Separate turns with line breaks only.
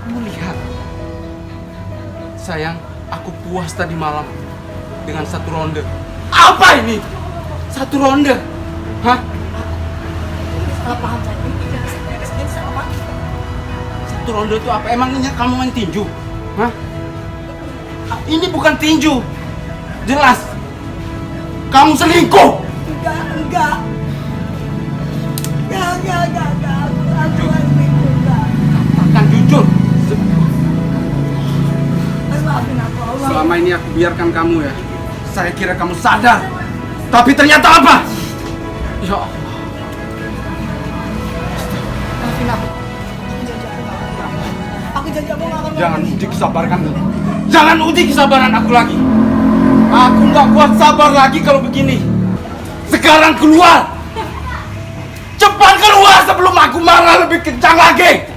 Kamu lihat. Sayang, aku puas tadi malam dengan satu ronde. Apa ini? Satu ronde? Hah?
Salah paham saya. Ini salah paham.
Satu ronde itu apa? Emangnya kamu main tinju? Hah? Ini bukan tinju. Jelas. Kamu selingkuh.
Enggak. Aku enggak.
Katakan jujur.
Mas, maafin aku, Allah.
Selama ini aku biarkan kamu ya. Saya kira kamu sadar. Tapi ternyata apa? Ya Allah.
Maafin aku. Aku janji aku nggak akan.
Jangan uji kesabaran dulu. Jangan uji kesabaran aku lagi. Aku nggak kuat sabar lagi kalau begini. Sekarang keluar. Cepat keluar sebelum aku marah lebih kencang lagi.